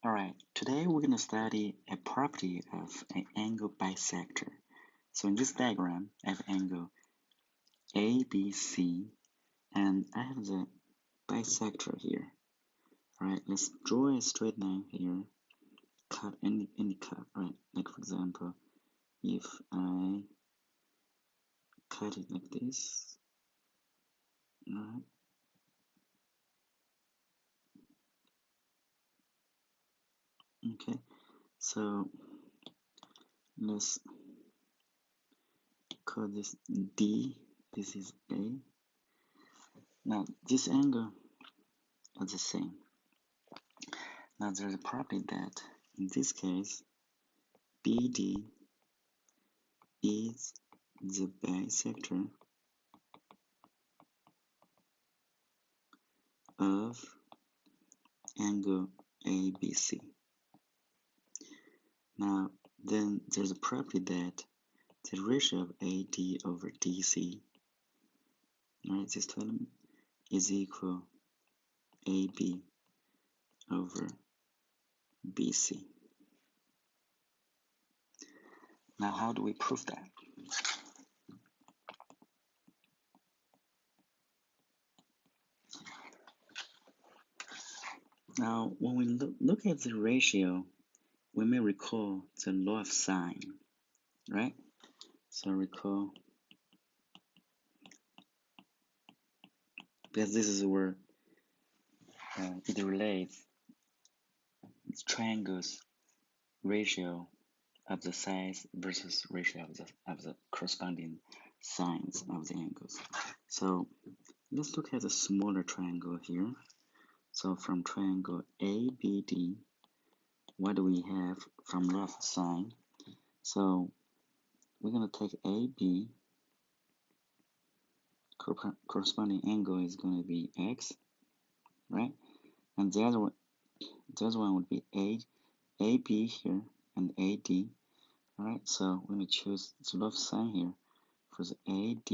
Alright, today we're going to study a property of an angle bisector. So in this diagram, I have angle ABC, and I have the bisector here. Alright, let's draw a straight line here, cut any cut, right? Like for example, if I cut it like this, alright, okay, so let's call this D, this is A. Now this angle is the same. Now there's a property that in this case BD is the bisector of angle ABC. Now then there's a property that the ratio of AD over DC, right, this element is equal AB over BC. Now how do we prove that? Now when we look at the ratio, we may recall the law of sine, right? So recall, because this is where it relates triangles ratio of the size versus ratio of the corresponding sides of the angles. So let's look at the smaller triangle here. So from triangle ABD, what do we have from law of sine? So we're going to take AB, corresponding angle is going to be X, right? And the other one would be AB here and AD. Alright, so when we choose the law of sine here for the AD,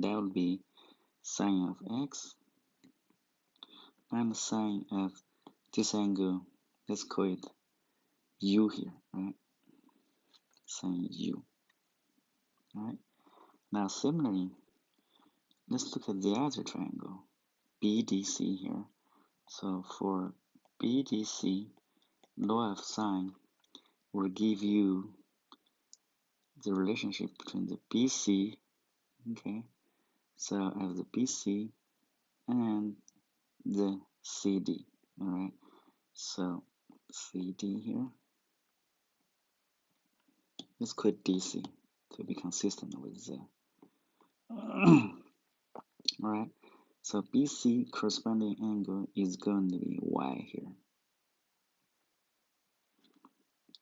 that will be sine of X and sine of this angle, let's call it U here, right? Sine U. Alright, now similarly, let's look at the other triangle, BDC here. So for BDC, law of sine will give you the relationship between the BC, okay? So I have the BC and the CD, alright? So CD here, let's call it DC to be consistent with the alright, so BC corresponding angle is going to be Y here,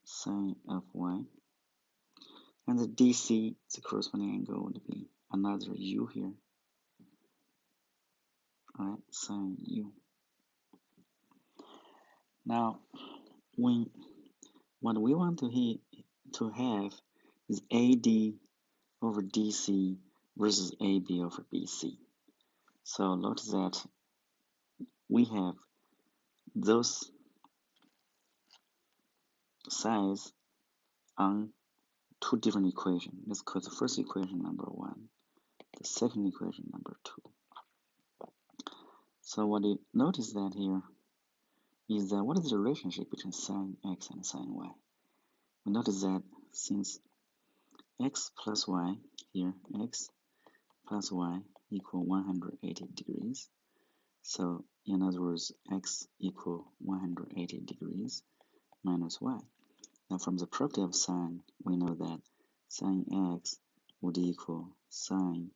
sine of Y, and the DC, the corresponding angle would be another U here, alright, sine U. Now what we want to have is AD over DC versus AB over BC. So notice that we have those sides on two different equations. Let's call the first equation number 1, the second equation number 2. So what you notice that here is that what is the relationship between sine X and sine Y? We notice that since X plus Y here, X plus Y equal 180 degrees. So in other words, X equal 180 degrees minus Y. Now from the property of sine, we know that sine X would equal sine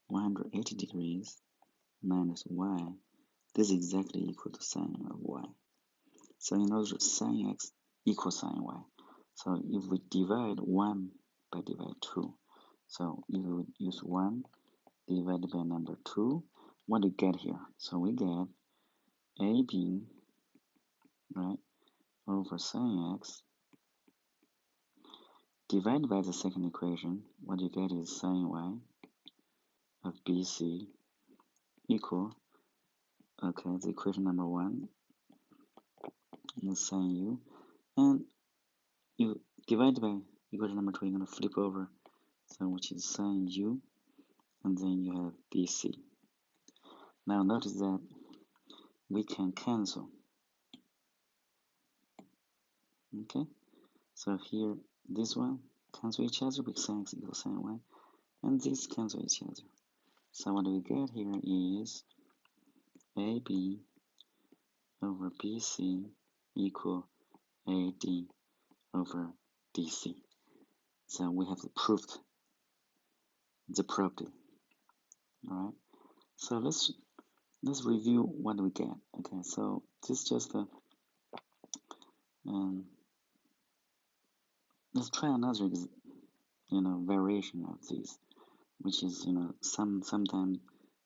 180 degrees minus Y. This is exactly equal to sine of Y. So in other words, sine X equals sine Y. So if we divide 1 by divide 2, so if we use 1 divided by number 2, what do we get here? So we get AB, right, over sine X divided by the second equation. What you get is sine Y of BC equal, okay, the equation number 1 the sine u, and you divide by equation number 2, you're going to flip over, so which is sine u, and then you have BC. Now notice that we can cancel. Okay, so here this one cancel each other because sin x equals sin y, and these cancel each other. So what we get here is AB over BC equal AD over DC. So we have proved the property. Alright, so let's review what we get. Okay, so this is just a let's try another variation of this, which is sometimes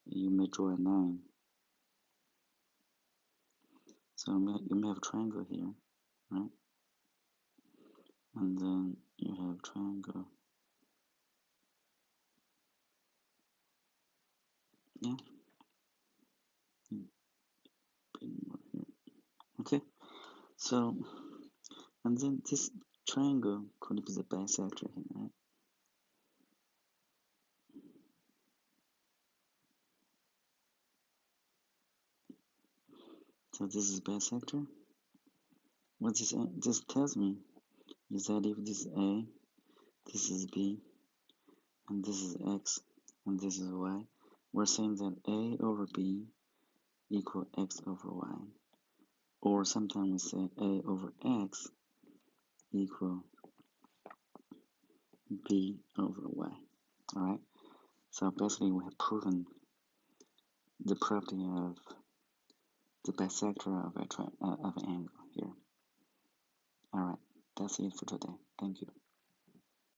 you may draw a line. So you may have a triangle here, right? And then you have triangle. Yeah. Okay. So, and then this triangle could be the bisector here, right? So this is bisector. What this tells me is that if this is A, this is B, and this is X, and this is Y, we're saying that A over B equal X over Y. Or sometimes we say A over X equal B over Y. Alright? So basically we have proven the property of the bisector of an angle here. Alright, that's it for today. Thank you.